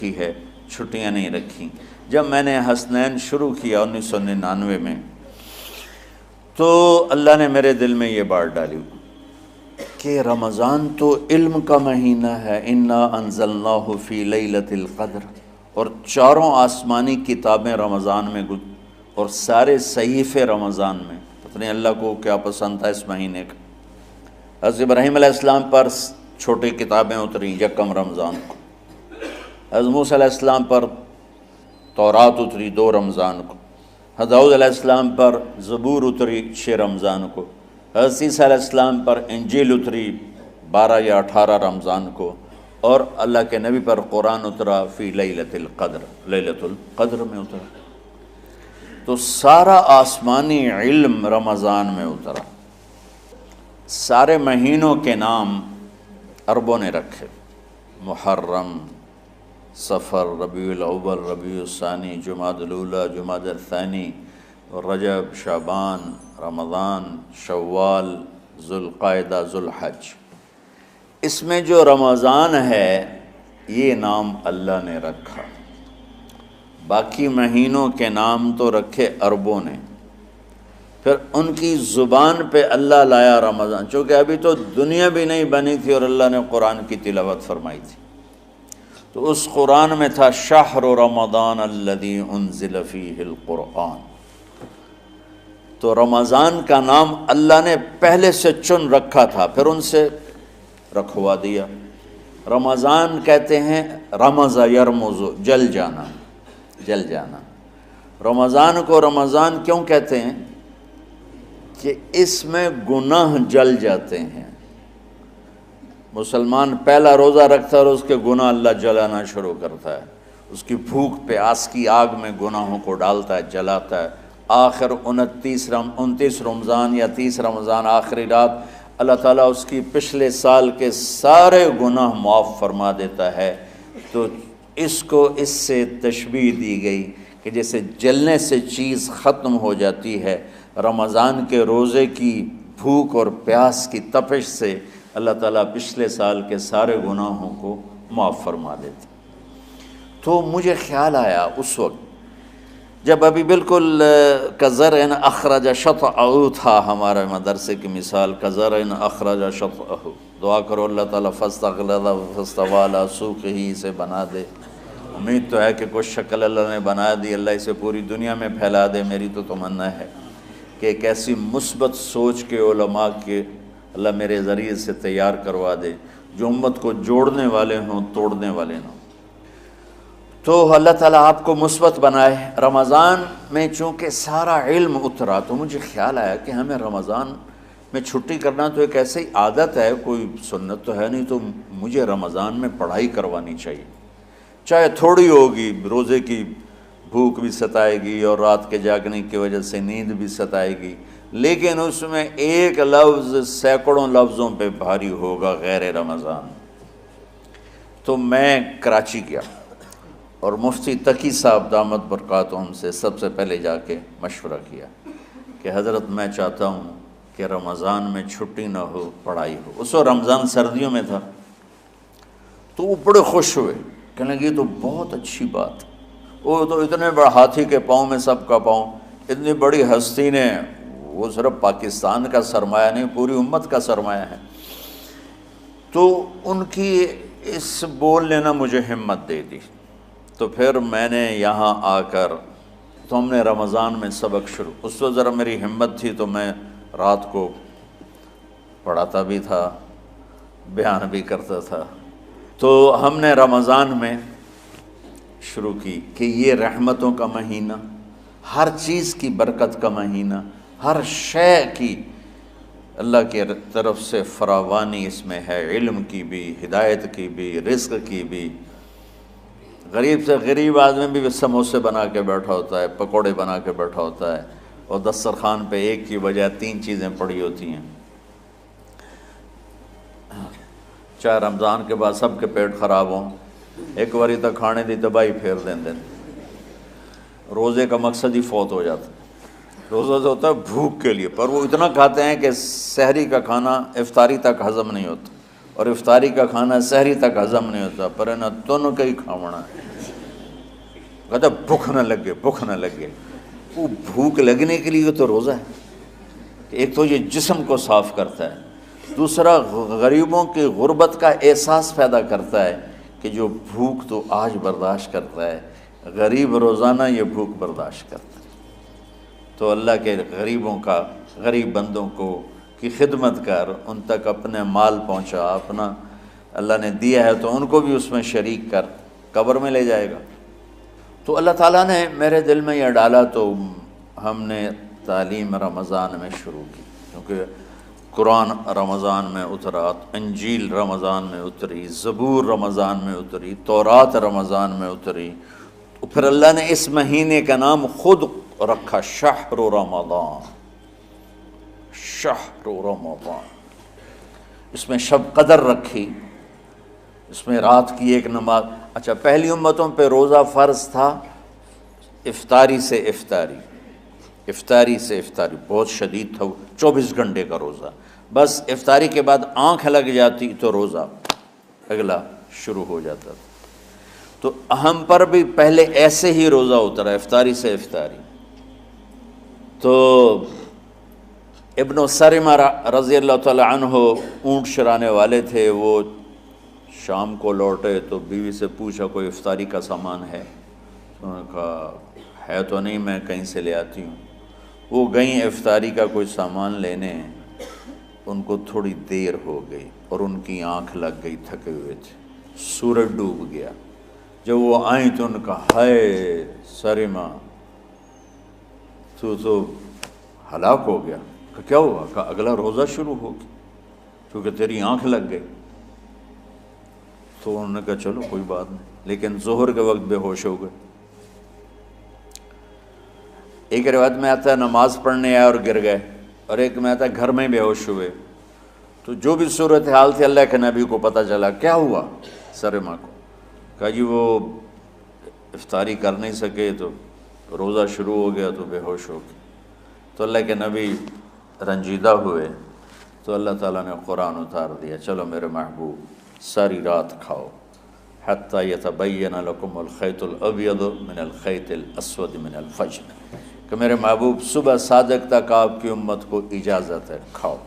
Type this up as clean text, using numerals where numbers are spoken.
کی ہے، چھٹیاں نہیں رکھی۔ جب میں نے حسنین شروع کیا 1999 میں، تو اللہ نے میرے دل میں یہ بات ڈالی کہ رمضان تو علم کا مہینہ ہے، انا انزلناہ فی لیلۃ القدر، اور چاروں آسمانی کتابیں رمضان میں اور سارے صحیفے رمضان میں۔ پتہ نہیں اللہ کو کیا پسند تھا اس مہینے کا۔ حضرت ابراہیم علیہ السلام پر چھوٹی کتابیں اتری یکم رمضان کو، حضرت موسیٰ علیہ السلام پر تورات اتری 2 رمضان کو، حضرت داؤد علیہ السلام پر زبور اتری 6 رمضان کو، حضرت عیسیٰ علیہ السلام پر انجیل اتری 12 یا 18 رمضان کو، اور اللہ کے نبی پر قرآن اترا فی لیلۃ القدر، لیلۃ القدر میں اترا۔ تو سارا آسمانی علم رمضان میں اترا۔ سارے مہینوں کے نام عربوں نے رکھے، محرم، صفر، ربیع الاول، ربیع الثانی، جمادی الاولیٰ، جمادی الثانی، رجب، شعبان، رمضان، شوال، ذوالقعدہ، ذوالحج۔ اس میں جو رمضان ہے یہ نام اللہ نے رکھا، باقی مہینوں کے نام تو رکھے عربوں نے۔ پھر ان کی زبان پہ اللہ لایا رمضان، چونکہ ابھی تو دنیا بھی نہیں بنی تھی اور اللہ نے قرآن کی تلاوت فرمائی تھی، تو اس قرآن میں تھا شہر رمضان الذی انزل فیہ القرآن۔ تو رمضان کا نام اللہ نے پہلے سے چن رکھا تھا، پھر ان سے رکھوا دیا۔ رمضان کہتے ہیں رمض یرمض، جل جانا، جل جانا۔ رمضان کو رمضان کیوں کہتے ہیں؟ کہ اس میں گناہ جل جاتے ہیں۔ مسلمان پہلا روزہ رکھتا ہے اور اس کے گناہ اللہ جلانا شروع کرتا ہے، اس کی بھوک پیاس کی آگ میں گناہوں کو ڈالتا ہے، جلاتا ہے۔ آخر 29 رمضان یا 30 رمضان آخری رات اللہ تعالیٰ اس کی پچھلے سال کے سارے گناہ معاف فرما دیتا ہے۔ تو اس کو اس سے تشبیہ دی گئی کہ جیسے جلنے سے چیز ختم ہو جاتی ہے، رمضان کے روزے کی بھوک اور پیاس کی تپش سے اللہ تعالیٰ پچھلے سال کے سارے گناہوں کو معاف فرما دیتا۔ تو مجھے خیال آیا اس وقت جب ابھی بالکل کزرع اخرج شطأہ تھا، ہمارے مدرسے کی مثال کزرع اخرج شطأہ، دعا کرو اللہ تعالیٰ فاستغلظ فاستوی علی سوقہ، اسے بنا دے۔ امید تو ہے کہ کچھ شکل اللہ نے بنا دی، اللہ اسے پوری دنیا میں پھیلا دے۔ میری تو تمنا ہے کہ ایک ایسی مثبت سوچ کے علماء کے اللہ میرے ذریعے سے تیار کروا دے جو امت کو جوڑنے والے ہوں، توڑنے والے نہ ہوں۔ تو اللہ تعالیٰ آپ کو مثبت بنائے۔ رمضان میں چونکہ سارا علم اترا تو مجھے خیال آیا کہ ہمیں رمضان میں چھٹی کرنا تو ایک ایسی عادت ہے، کوئی سنت تو ہے نہیں، تو مجھے رمضان میں پڑھائی کروانی چاہیے، چاہے تھوڑی ہوگی، روزے کی بھوک بھی ستائے گی اور رات کے جاگنے کی وجہ سے نیند بھی ستائے گی، لیکن اس میں ایک لفظ سینکڑوں لفظوں پہ بھاری ہوگا غیر رمضان۔ تو میں کراچی گیا اور مفتی تقی صاحب دامت برکاتہم سے سب سے پہلے جا کے مشورہ کیا کہ حضرت میں چاہتا ہوں کہ رمضان میں چھٹی نہ ہو، پڑھائی ہو۔ اس وقت رمضان سردیوں میں تھا، تو وہ بڑے خوش ہوئے، کہنے لگے یہ تو بہت اچھی بات، وہ تو اتنے بڑے ہاتھی کے پاؤں میں سب کا پاؤں، اتنی بڑی ہستی نے، وہ صرف پاکستان کا سرمایہ نہیں پوری امت کا سرمایہ ہے۔ تو ان کی اس بولنے نے مجھے ہمت دے دی۔ تو پھر میں نے یہاں آ کر تو ہم نے رمضان میں سبق شروع، اس وقت ذرا میری ہمت تھی تو میں رات کو پڑھاتا بھی تھا، بیان بھی کرتا تھا۔ تو ہم نے رمضان میں شروع کی کہ یہ رحمتوں کا مہینہ، ہر چیز کی برکت کا مہینہ، ہر شے کی اللہ کی طرف سے فراوانی اس میں ہے، علم کی بھی، ہدایت کی بھی، رزق کی بھی۔ غریب سے غریب آدمی بھی سموسے بنا کے بیٹھا ہوتا ہے، پکوڑے بنا کے بیٹھا ہوتا ہے، اور دسترخوان پہ ایک کی بجائے 3 چیزیں پڑی ہوتی ہیں۔ چاہے رمضان کے بعد سب کے پیٹ خراب ہوں، ایک باری تک کھانے دی تباہی پھیر دیں۔ روزے کا مقصد ہی فوت ہو جاتا ہے۔ روزہ ہوتا ہے بھوک کے لیے، پر وہ اتنا کھاتے ہیں کہ سحری کا کھانا افطاری تک ہضم نہیں ہوتا، اور افطاری کا کھانا سحری تک ہضم نہیں ہوتا، پر نہ تن کا ہی کھاونا ہے، کہتا بھوک نہ لگے، بھوک نہ لگے۔ وہ بھوک لگنے کے لیے تو روزہ ہے کہ ایک تو یہ جسم کو صاف کرتا ہے، دوسرا غریبوں کی غربت کا احساس پیدا کرتا ہے کہ جو بھوک تو آج برداشت کرتا ہے، غریب روزانہ یہ بھوک برداشت کرتا ہے۔ تو اللہ کے غریبوں کا، غریب بندوں کو کی خدمت کر، ان تک اپنے مال پہنچا، اپنا اللہ نے دیا ہے تو ان کو بھی اس میں شریک کر، قبر میں لے جائے گا۔ تو اللہ تعالیٰ نے میرے دل میں یہ ڈالا تو ہم نے تعلیم رمضان میں شروع کی، کیونکہ قرآن رمضان میں اترا، انجیل رمضان میں اتری، زبور رمضان میں اتری، تورات رمضان میں اتری، تو پھر اللہ نے اس مہینے کا نام خود رکھا شہر رمضان، شہر رمضان۔ اس میں شب قدر رکھی، اس میں رات کی ایک نماز۔ اچھا، پہلی امتوں پہ روزہ فرض تھا افطاری سے افطاری، افطاری سے افطاری، بہت شدید تھا، 24 گھنٹے کا روزہ، بس افطاری کے بعد آنکھ لگ جاتی تو روزہ اگلا شروع ہو جاتا تھا۔ تو ہم پر بھی پہلے ایسے ہی روزہ اترا، افطاری سے افطاری۔ تو ابن سرمہ رضی اللہ تعالی عنہ اونٹ چرانے والے تھے، وہ شام کو لوٹے تو بیوی سے پوچھا کوئی افطاری کا سامان ہے؟ انہوں نے کہا ہے تو نہیں، میں کہیں سے لے آتی ہوں۔ وہ گئیں افطاری کا کوئی سامان لینے، ان کو تھوڑی دیر ہو گئی اور ان کی آنکھ لگ گئی، تھکے ہوئے تھے، سورج ڈوب گیا۔ جب وہ آئیں تو ان کا ہائے سرمہ تو ہلاک ہو گیا۔ کہ کیا ہوا؟ کہ اگلا روزہ شروع ہوگی کیونکہ تیری آنکھ لگ گئی۔ تو انہوں نے کہا چلو کوئی بات نہیں، لیکن ظہر کے وقت بے ہوش ہو گئے۔ ایک روایت میں آتا ہے نماز پڑھنے آئے اور گر گئے، اور ایک میں آتا ہے گھر میں بے ہوش ہوئے۔ تو جو بھی صورتحال تھی اللہ کے نبی کو پتہ چلا۔ کیا ہوا سرمہ کو؟ کہا جی وہ افطاری کر نہیں سکے تو روزہ شروع ہو گیا تو بے ہوش ہو گئے۔ تو اللہ کے نبی رنجیدہ ہوئے، تو اللہ تعالیٰ نے قرآن اتار دیا، چلو میرے محبوب ساری رات کھاؤ، حتیٰ یتبین لکم الخیط الابیض من الخیط الاسود من الفجر، کہ میرے محبوب صبح صادق تک آپ کی امت کو اجازت ہے، کھاؤ۔